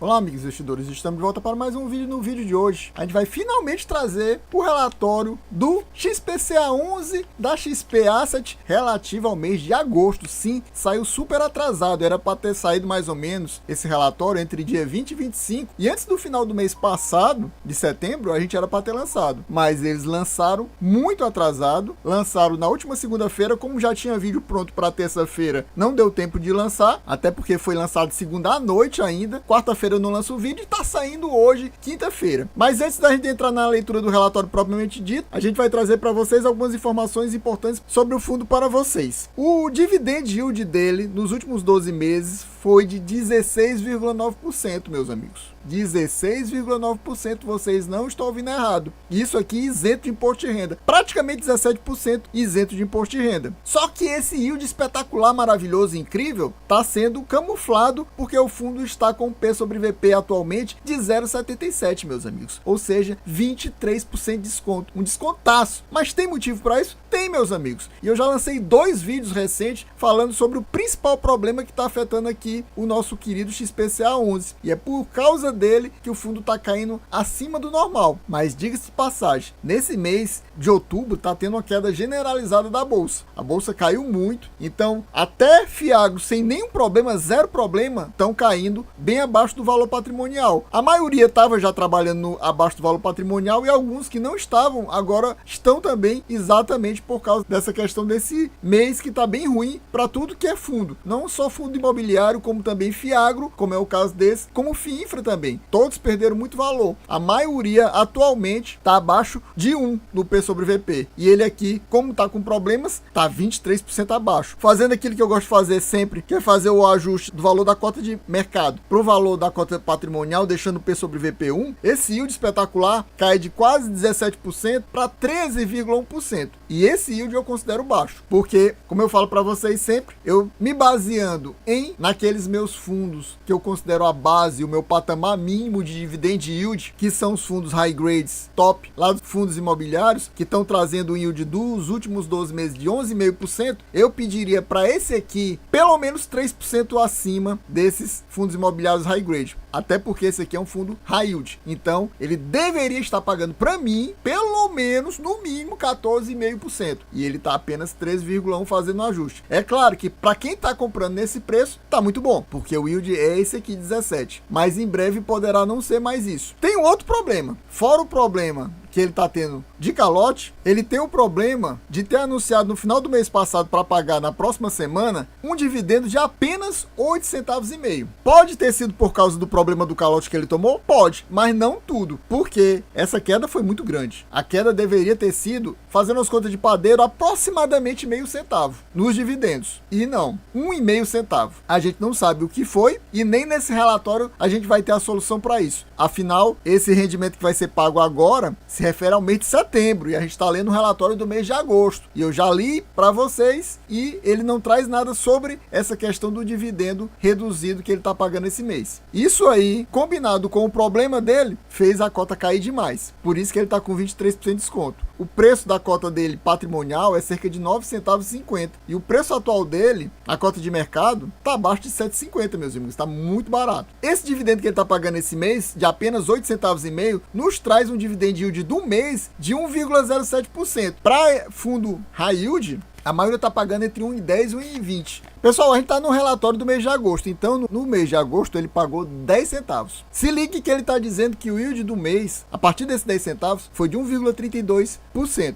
Olá, amigos investidores, estamos de volta para mais um vídeo. No vídeo de hoje, a gente vai finalmente trazer o relatório do XPCA11 da XP Asset relativo ao mês de agosto. Sim, saiu super atrasado, era para ter saído mais ou menos esse relatório entre dia 20 e 25, e antes do final do mês passado, de setembro, a gente era para ter lançado, mas eles lançaram muito atrasado, lançaram na última segunda-feira. Como já tinha vídeo pronto para terça-feira, não deu tempo de lançar, até porque foi lançado segunda à noite ainda, quarta-feira eu não lanço o vídeo e tá saindo hoje, quinta-feira. Mas antes da gente entrar na leitura do relatório propriamente dito, a gente vai trazer para vocês algumas informações importantes sobre o fundo para vocês. O dividend yield dele nos últimos 12 meses foi de 16,9%, meus amigos. 16,9%, vocês não estão ouvindo errado. Isso aqui isento de imposto de renda. Praticamente 17% isento de imposto de renda. Só que esse yield espetacular, maravilhoso e incrível está sendo camuflado porque o fundo está com P sobre VP atualmente de 0,77, meus amigos. Ou seja, 23% de desconto. Um descontaço. Mas tem motivo para isso? Tem, meus amigos. E eu já lancei 2 vídeos recentes falando sobre o principal problema que está afetando aqui o nosso querido XPCA11. E é por causa dele que o fundo está caindo acima do normal. Mas diga-se de passagem, nesse mês de outubro está tendo uma queda generalizada da bolsa. A bolsa caiu muito, então até Fiagro sem nenhum problema, zero problema, estão caindo bem abaixo do valor patrimonial. A maioria estava já trabalhando abaixo do valor patrimonial e alguns que não estavam agora estão também, exatamente por causa dessa questão desse mês que está bem ruim para tudo que é fundo. Não só fundo imobiliário, como também Fiagro, como é o caso desse, como Fiinfra também. Todos perderam muito valor. A maioria atualmente está abaixo de 1 no P sobre VP. E ele aqui, como está com problemas, está 23% abaixo. Fazendo aquilo que eu gosto de fazer sempre, que é fazer o ajuste do valor da cota de mercado para o valor da cota patrimonial, deixando o P sobre VP 1, esse yield espetacular cai de quase 17% para 13,1%. E esse yield eu considero baixo, porque, como eu falo para vocês sempre, eu me baseando naqueles meus fundos que eu considero a base, o meu patamar mínimo de dividend yield, que são os fundos high grades top, lá dos fundos imobiliários, que estão trazendo um yield dos últimos 12 meses de 11,5%, eu pediria para esse aqui pelo menos 3% acima desses fundos imobiliários high grade. Até porque esse aqui é um fundo high yield. Então, ele deveria estar pagando para mim, pelo menos, no mínimo, 14,5%. E ele está apenas 13,1% fazendo um ajuste. É claro que para quem está comprando nesse preço, está muito bom, porque o yield é esse aqui, 17%. Mas em breve poderá não ser mais isso. Tem um outro problema. Fora o problema que ele está tendo de calote, ele tem o problema de ter anunciado no final do mês passado para pagar na próxima semana um dividendo de apenas 8 centavos e meio. Pode ter sido por causa do problema do calote que ele tomou? Pode, mas não tudo, porque essa queda foi muito grande. A queda deveria ter sido, fazendo as contas de padeiro, aproximadamente meio centavo nos dividendos. E não, 1,5 centavo. A gente não sabe o que foi e nem nesse relatório a gente vai ter a solução para isso. Afinal, esse rendimento que vai ser pago agora se refere ao mês de setembro e a gente está lendo o relatório do mês de agosto. E eu já li para vocês e ele não traz nada sobre essa questão do dividendo reduzido que ele está pagando esse mês. Isso aí, combinado com o problema dele, fez a cota cair demais. Por isso que ele está com 23% de desconto. O preço da cota dele patrimonial é cerca de 9 centavos e 50. E o preço atual dele, a cota de mercado, está abaixo de 7,50, meus amigos. Está muito barato. Esse dividendo que ele está pagando esse mês, de apenas 8 centavos e meio, nos traz um dividend yield do mês de 1,07%. Para fundo high yield, a maioria está pagando entre 1,10 e 1,20. Pessoal, a gente está no relatório do mês de agosto. Então, no mês de agosto, ele pagou 10 centavos. Se ligue que ele está dizendo que o yield do mês, a partir desses 10 centavos, foi de 1,32%.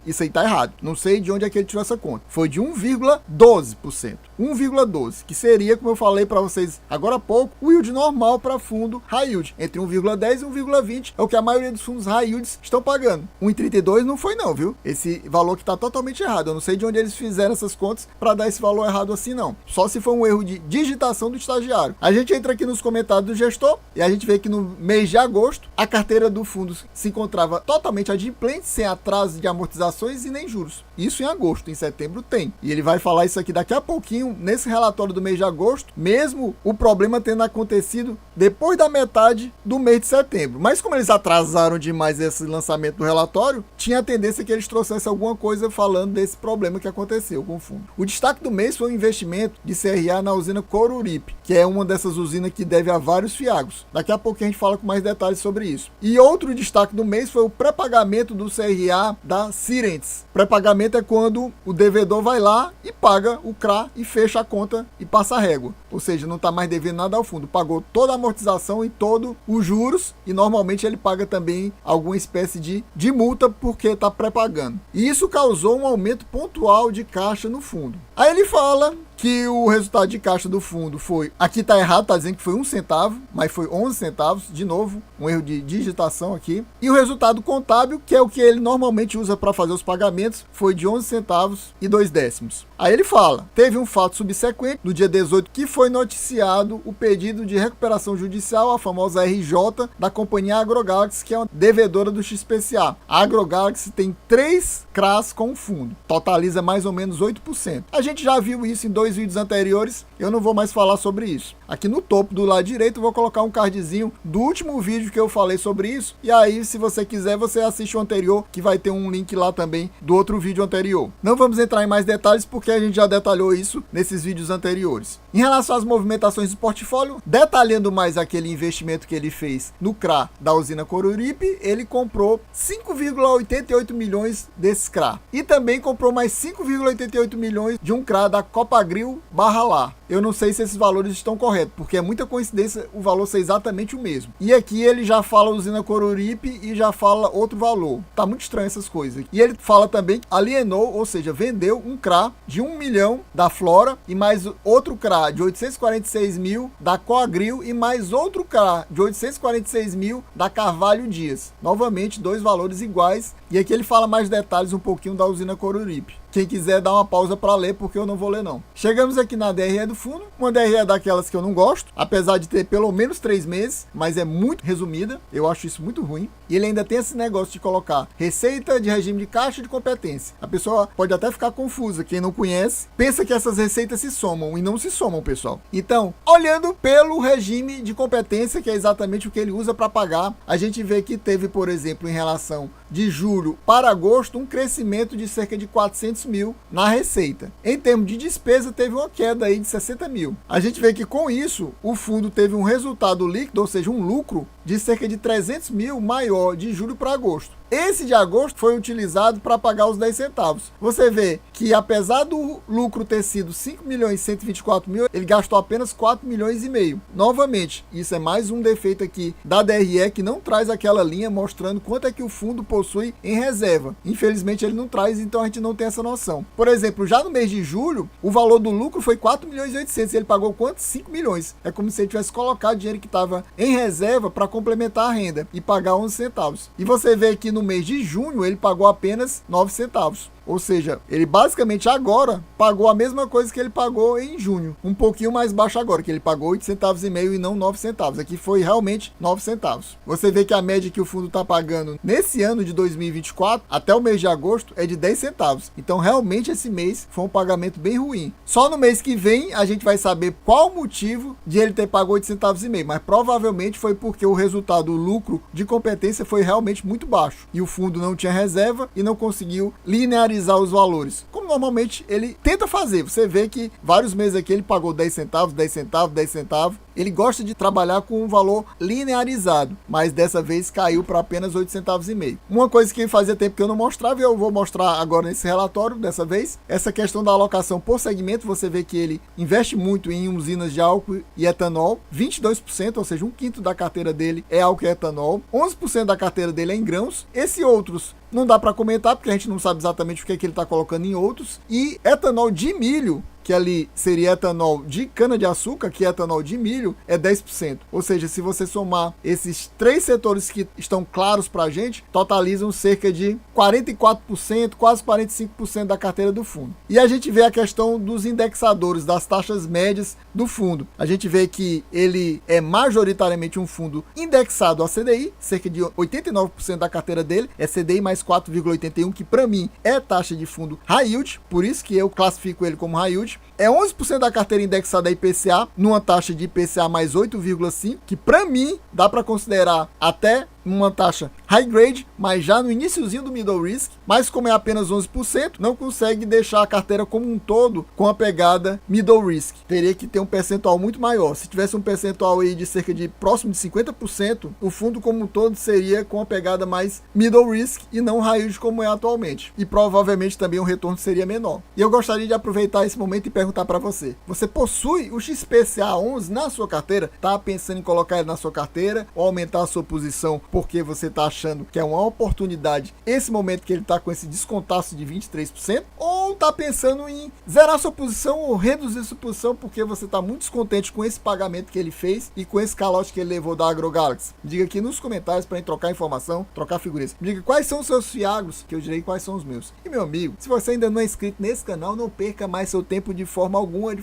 Isso aí está errado. Não sei de onde é que ele tirou essa conta. Foi de 1,12%. 1,12%, que seria, como eu falei para vocês agora há pouco, o yield normal para fundo high yield. Entre 1,10 e 1,20 é o que a maioria dos fundos high yields estão pagando. 1,32 não foi não, viu? Esse valor que está totalmente errado. Eu não sei de onde eles fizeram essas contas para dar esse valor errado assim, não. Só se for um erro de digitação do estagiário. A gente entra aqui nos comentários do gestor e a gente vê que no mês de agosto a carteira do fundo se encontrava totalmente adimplente, sem atraso de amortizações e nem juros. Isso em agosto. Em setembro tem. E ele vai falar isso aqui daqui a pouquinho nesse relatório do mês de agosto, mesmo o problema tendo acontecido depois da metade do mês de setembro. Mas como eles atrasaram demais esse lançamento do relatório, tinha a tendência que eles trouxessem alguma coisa falando desse problema que aconteceu com o fundo. O destaque do mês foi o investimento de CRA na usina Coruripe, que é uma dessas usinas que deve a vários fiagos. Daqui a pouco a gente fala com mais detalhes sobre isso. E outro destaque do mês foi o pré-pagamento do CRA da Sirentes. Pré-pagamento é quando o devedor vai lá e paga o CRA e fecha a conta e passa a régua. Ou seja, não está mais devendo nada ao fundo. Pagou toda a amortização e todos os juros e normalmente ele paga também alguma espécie de multa porque está pré-pagando. E isso causou um aumento pontual de caixa no fundo. Aí ele fala que o resultado de caixa do fundo foi... Aqui tá errado, tá dizendo que foi 1 centavo, mas foi 11 centavos. De novo, um erro de digitação aqui. E o resultado contábil, que é o que ele normalmente usa para fazer os pagamentos, foi de 11 centavos e 2 décimos. Aí ele fala, teve um fato subsequente, no dia 18, que foi noticiado o pedido de recuperação judicial, a famosa RJ, da companhia AgroGalaxy, que é uma devedora do XPCA. A AgroGalaxy tem 3 CRAs com o fundo, totaliza mais ou menos 8%. A gente já viu isso em 2 vídeos anteriores, eu não vou mais falar sobre isso. Aqui no topo do lado direito eu vou colocar um cardzinho do último vídeo que eu falei sobre isso, e aí se você quiser você assiste o anterior, que vai ter um link lá também do outro vídeo anterior. Não vamos entrar em mais detalhes porque a gente já detalhou isso nesses vídeos anteriores. Em relação às movimentações do portfólio, detalhando mais aquele investimento que ele fez no CRA da usina Coruripe, ele comprou 5,88 milhões desse CRA. E também comprou mais 5,88 milhões de um CRA da Copagril Barralá. Eu não sei se esses valores estão corretos, porque é muita coincidência o valor ser exatamente o mesmo. E aqui ele já fala usina Coruripe e já fala outro valor. Tá muito estranho essas coisas. E ele fala também que alienou, ou seja, vendeu um CRA de 1 milhão da Flora e mais outro CRA de 846 mil da Coagril e mais outro CRA de 846 mil da Carvalho Dias. Novamente, 2 valores iguais. E aqui ele fala mais detalhes um pouquinho da usina Coruripe. Quem quiser dar uma pausa para ler, porque eu não vou ler não. Chegamos aqui na DRE do fundo, uma DRE daquelas que eu não gosto, apesar de ter pelo menos 3 meses, mas é muito resumida, eu acho isso muito ruim. E ele ainda tem esse negócio de colocar receita de regime de caixa e de competência. A pessoa pode até ficar confusa, quem não conhece, pensa que essas receitas se somam, e não se somam, pessoal. Então, olhando pelo regime de competência, que é exatamente o que ele usa para pagar, a gente vê que teve, por exemplo, em relação de julho para agosto, um crescimento de cerca de 400 mil na receita. Em termos de despesa, teve uma queda aí de 60 mil. A gente vê que com isso, o fundo teve um resultado líquido, ou seja, um lucro de cerca de 300 mil maior de julho para agosto. Esse de agosto foi utilizado para pagar os 10 centavos. Você vê que apesar do lucro ter sido 5 milhões e 124 mil, ele gastou apenas 4 milhões e meio. Novamente, isso é mais um defeito aqui da DRE que não traz aquela linha mostrando quanto é que o fundo possui em reserva. Infelizmente ele não traz, então a gente não tem essa noção. Por exemplo, já no mês de julho, o valor do lucro foi 4 milhões e 800. Ele pagou quanto? 5 milhões. É como se ele tivesse colocado dinheiro que estava em reserva para complementar a renda e pagar 11 centavos. E você vê que no mês de junho ele pagou apenas 9 centavos. Ou seja, ele basicamente agora pagou a mesma coisa que ele pagou em junho. Um pouquinho mais baixo agora, que ele pagou 8 centavos e meio e não 9 centavos. Aqui foi realmente 9 centavos. Você vê que a média que o fundo está pagando nesse ano de 2024, até o mês de agosto, é de 10 centavos. Então realmente esse mês foi um pagamento bem ruim. Só no mês que vem a gente vai saber qual o motivo de ele ter pago 8 centavos e meio. Mas provavelmente foi porque o resultado, o lucro de competência foi realmente muito baixo. E o fundo não tinha reserva e não conseguiu linearizar os valores, como normalmente ele tenta fazer. Você vê que vários meses aqui ele pagou 10 centavos, 10 centavos, 10 centavos. Ele gosta de trabalhar com um valor linearizado, mas dessa vez caiu para apenas 8 centavos e meio. Uma coisa que fazia tempo que eu não mostrava e eu vou mostrar agora nesse relatório, dessa vez, essa questão da alocação por segmento. Você vê que ele investe muito em usinas de álcool e etanol, 22%, ou seja, 1/5 da carteira dele é álcool e etanol, 11% da carteira dele é em grãos. Esse outros não dá para comentar, porque a gente não sabe exatamente o que é que ele está colocando em outros. E etanol de milho, que ali seria etanol de cana-de-açúcar, que é etanol de milho, é 10%. Ou seja, se você somar esses 3 setores que estão claros para a gente, totalizam cerca de 44%, quase 45% da carteira do fundo. E a gente vê a questão dos indexadores, das taxas médias do fundo. A gente vê que ele é majoritariamente um fundo indexado a CDI, cerca de 89% da carteira dele é CDI mais 4,81, que para mim é taxa de fundo high yield, por isso que eu classifico ele como high yield. basicamente é 11% da carteira indexada a IPCA, numa taxa de IPCA mais 8,5, que para mim dá para considerar até uma taxa high grade, mas já no iniciozinho do middle risk, mas como é apenas 11%, não consegue deixar a carteira como um todo com a pegada middle risk. Teria que ter um percentual muito maior. Se tivesse um percentual aí de cerca de próximo de 50%, o fundo como um todo seria com a pegada mais middle risk e não high yield como é atualmente. E provavelmente também o retorno seria menor. E eu gostaria de aproveitar esse momento e perguntar para você: você possui o XPCA 11 na sua carteira? Tá pensando em colocar ele na sua carteira ou aumentar a sua posição porque você está achando que é uma oportunidade esse momento que ele está com esse descontaço de 23%? Ou está pensando em zerar sua posição ou reduzir sua posição porque você está muito descontente com esse pagamento que ele fez e com esse calote que ele levou da AgroGalaxy? Diga aqui nos comentários para a gente trocar informação, trocar figurinhas. Diga quais são os seus fiagros, que eu direi quais são os meus. E meu amigo, se você ainda não é inscrito nesse canal, não perca mais seu tempo de forma alguma,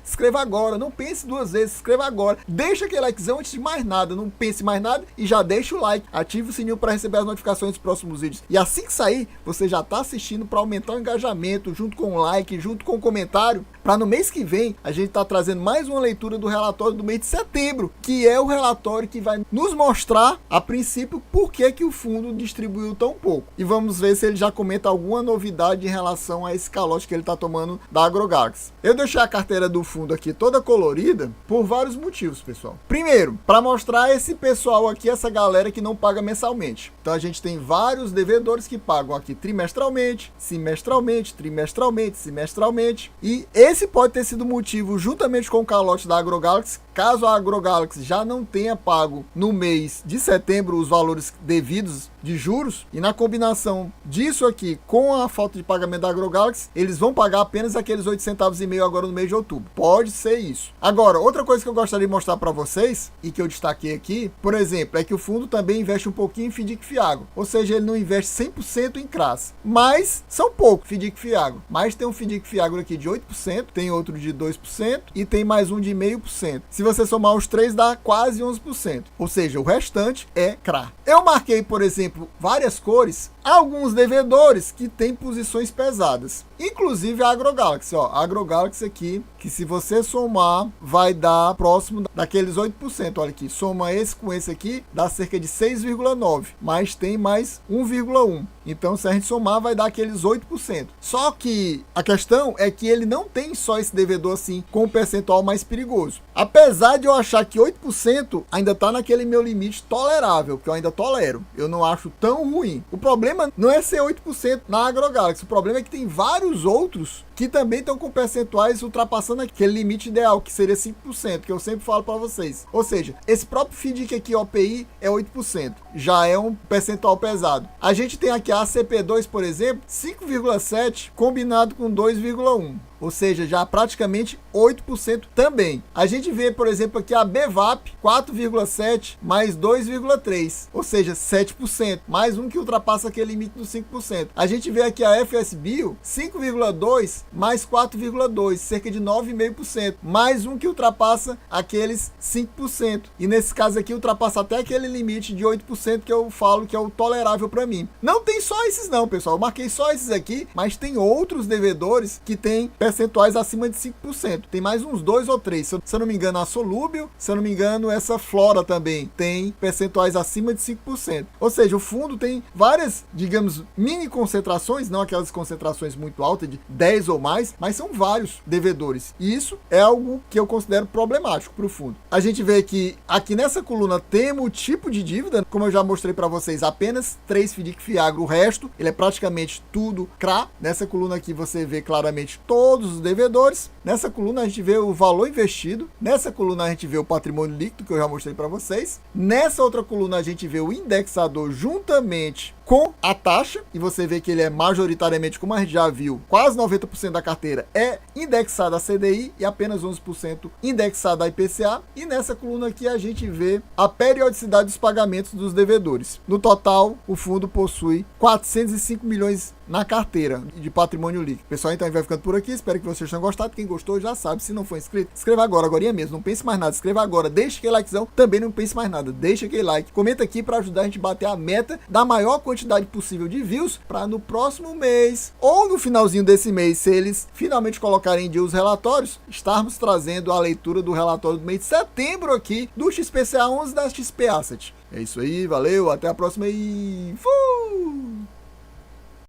se inscreva agora, não pense duas vezes, se inscreva agora, deixa aquele likezão antes de mais nada, não pense mais nada e já deixa o like, ative o sininho para receber as notificações dos próximos vídeos. E assim que sair, você já está assistindo para aumentar o engajamento, junto com o like, junto com o comentário, para no mês que vem a gente tá trazendo mais uma leitura do relatório do mês de setembro, que é o relatório que vai nos mostrar, a princípio, por que o fundo distribuiu tão pouco. E vamos ver se ele já comenta alguma novidade em relação a esse calote que ele tá tomando da AgroGalaxy. Eu deixei a carteira do fundo aqui toda colorida por vários motivos, pessoal. Primeiro, para mostrar esse pessoal aqui, essa galera que não paga mensalmente. Então a gente tem vários devedores que pagam aqui trimestralmente, semestralmente, trimestralmente, semestralmente. E esse pode ter sido o motivo, juntamente com o calote da AgroGalaxy, caso a AgroGalaxy já não tenha pago no mês de setembro os valores devidos de juros, e na combinação disso aqui com a falta de pagamento da AgroGalaxy, eles vão pagar apenas aqueles 8,5 centavos agora no mês de outubro. Pode ser isso. Agora, outra coisa que eu gostaria de mostrar para vocês, e que eu destaquei aqui, por exemplo, é que o fundo também investe um pouquinho em FDIC Fiagro, ou seja, ele não investe 100% em CRAs, mas são poucos FDIC Fiagro, mas tem um FDIC Fiagro aqui de 8%, tem outro de 2% e tem mais um de 0,5%. Se você somar os três, dá quase 11%, ou seja, o restante é CRA. Eu marquei, por exemplo, várias cores, alguns devedores que têm posições pesadas, inclusive a AgroGalaxy, ó, a AgroGalaxy aqui, que se você somar, vai dar próximo daqueles 8%, olha aqui, soma esse com esse aqui, dá cerca de 6,9%, mas tem mais 1,1%, então se a gente somar, vai dar aqueles 8%. Só que a questão é que ele não tem só esse devedor assim, com o percentual mais perigoso. Apesar de eu achar que 8% ainda tá naquele meu limite tolerável, que eu ainda tolero, eu não acho tão ruim. O problema não é ser 8% na AgroGalaxy, o problema é que tem vários outros que também estão com percentuais ultrapassando aquele limite ideal, que seria 5%, que eu sempre falo para vocês. Ou seja, esse próprio FDIC aqui, OPI, é 8%. Já é um percentual pesado. A gente tem aqui a ACP2, por exemplo, 5,7% combinado com 2,1%. Ou seja, já praticamente 8% também. A gente vê, por exemplo, aqui a BVAP, 4,7% mais 2,3%, ou seja, 7%, mais um que ultrapassa aquele limite dos 5%. A gente vê aqui a FSBio, 5,2% mais 4,2%, cerca de 9,5%, mais um que ultrapassa aqueles 5%. E nesse caso aqui, ultrapassa até aquele limite de 8% que eu falo que é o tolerável para mim. Não tem só esses não, pessoal. Eu marquei só esses aqui, mas tem outros devedores que têm percentuais acima de 5%. Tem mais uns 2 ou 3. Se eu não me engano, a Solúbil, se eu não me engano, essa Flora também tem percentuais acima de 5%. Ou seja, o fundo tem várias, digamos, mini concentrações, não aquelas concentrações muito altas de 10 ou mais, mas são vários devedores. E isso é algo que eu considero problemático para o fundo. A gente vê que aqui nessa coluna temos o tipo de dívida, como eu já mostrei para vocês, apenas 3 FDIC Fiagro, o resto, ele é praticamente tudo CRA. Nessa coluna aqui você vê claramente todos os devedores. Nessa coluna a gente vê o valor investido. Nessa coluna a gente vê o patrimônio líquido, que eu já mostrei para vocês. Nessa outra coluna a gente vê o indexador juntamente com a taxa, e você vê que ele é majoritariamente, como a gente já viu, quase 90% da carteira é indexada a CDI e apenas 11% indexada a IPCA. E nessa coluna aqui a gente vê a periodicidade dos pagamentos dos devedores. No total, o fundo possui 405 milhões na carteira de patrimônio líquido. Pessoal, então a gente vai ficando por aqui. Espero que vocês tenham gostado. Quem gostou já sabe. Se não for inscrito, inscreva agora mesmo. Não pense mais nada. Escreva agora. Deixa aquele likezão. Também não pense mais nada. Deixa aquele like. Comenta aqui para ajudar a gente a bater a meta da maior quantidade possível de views para no próximo mês ou no finalzinho desse mês, se eles finalmente colocarem em dia os relatórios, estarmos trazendo a leitura do relatório do mês de setembro aqui do XPCA 11 da XP Asset. É isso aí. Valeu. Até a próxima e fui!